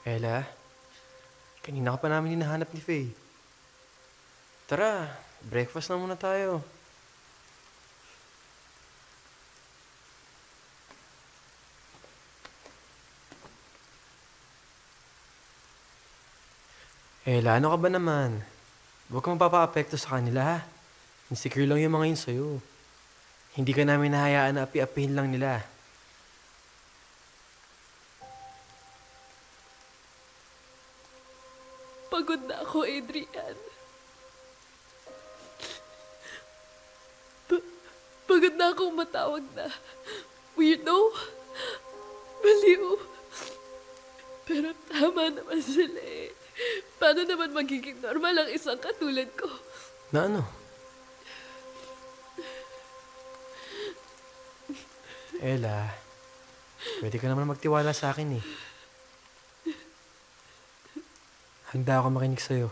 Ella, kanina ka pa namin hinahanap ni Faye. Tara, breakfast na muna tayo. Ella, ano ka ba naman? Huwag kang mapapa-apekto sa kanila, ha? Insecure lang yung mga yun sa'yo. Hindi ka namin nahayaan na api-apihin lang nila. Pagod na ako, Adrian. Pagod na akong matawag na weirdo, baliw. Pero tama naman sila eh. Paano naman magiging normal ang isang katulad ko? Na ano? Ella, pwede ka naman magtiwala sa akin eh. Handa ako makinig sa'yo.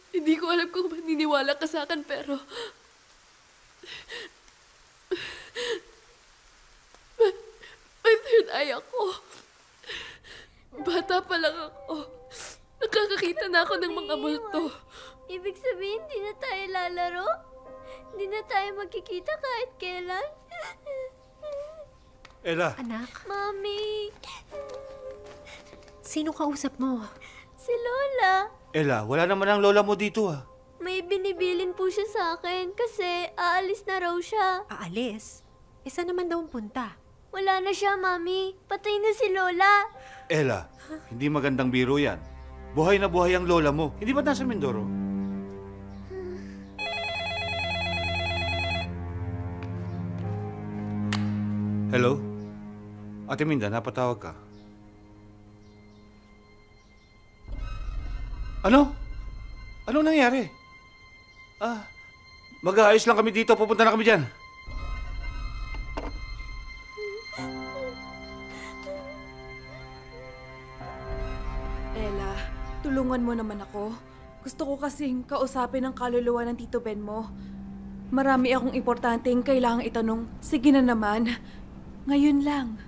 Hindi ko alam kung maniniwala ka sa akin, pero... May third eye ako. Bata pa lang ako. Nakakakita na ako ng mga multo. Ibig sabihin, di na tayo lalaro? Di na tayo magkikita kahit kailan? Ella! Anak? Mami! Sino kausap mo? Si Lola. Ella, wala naman ang lola mo dito ah. May binibilin po siya sa akin kasi aalis na raw siya. Aalis? Saan naman daw ang punta? Wala na siya, Mami. Patay na si Lola. Ella, hindi magandang biro yan. Buhay na buhay ang lola mo. Hindi ba nasa Mindoro? Hello? Ate Minda, napatawag ka. Ano? Anong nangyari? Mag-aayos lang kami dito. Pupunta na kami dyan. Ella, tulungan mo naman ako. Gusto ko kasing kausapin ang kaluluwa ng Tito Ben mo. Marami akong importanteng kailangang itanong. Sige na naman. Ngayon lang.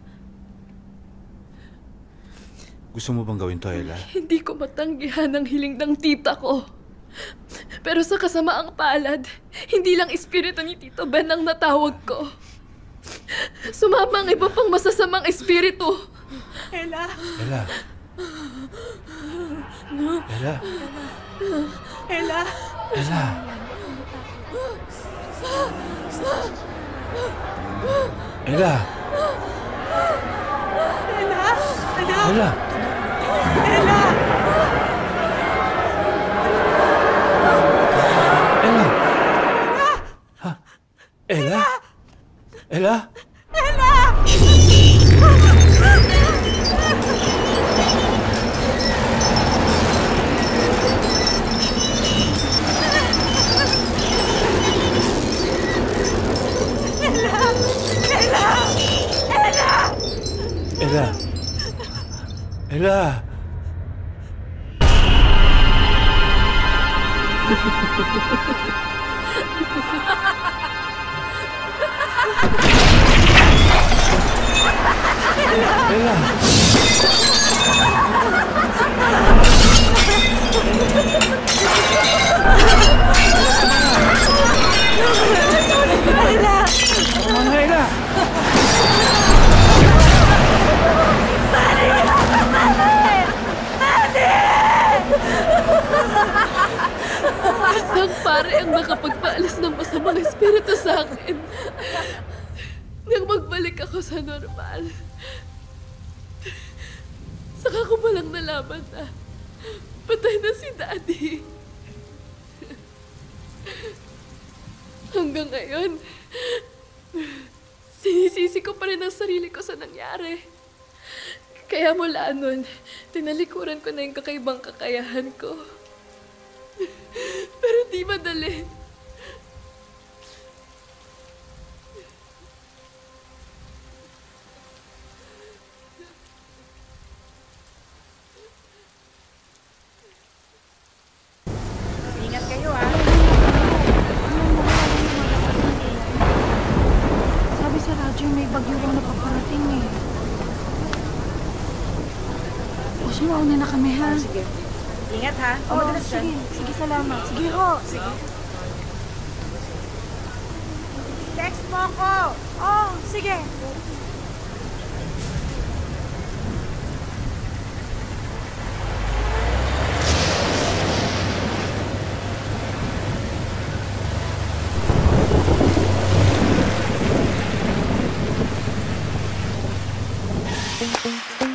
Gusto mo bang gawin to, Ella? Hindi ko matanggihan ang hiling ng tita ko. Pero sa kasamaang palad, hindi lang espiritu ni Tito Ben ang natawag ko. Sumama ang iba pang masasamang espiritu. Ella! Ella! Ella! Ella! Ella! Ella! Ella! Ella! Ella! Ha? Ella? Ella? Ella! Ella! Ella! Isang pare ang nakapagpaalis ng masamang espiritu sa akin. Nang magbalik ako sa normal, saka ko palang nalaman na patay na si Daddy. Hanggang ngayon, sinisisi ko pa rin ang sarili ko sa nangyari. Kaya mula nun, tinalikuran ko na yung kakaibang kakayahan ko. Pero di madali. Ingat kayo ha. Sabi sa radyo may bagyo raw na paparating eh. O siya, mauna na kami ha. Sige. Ingat ha. Oo, sige. Sige, salamat. Sige ho. Sige. Text mo ko. Oh, sige. Thank you.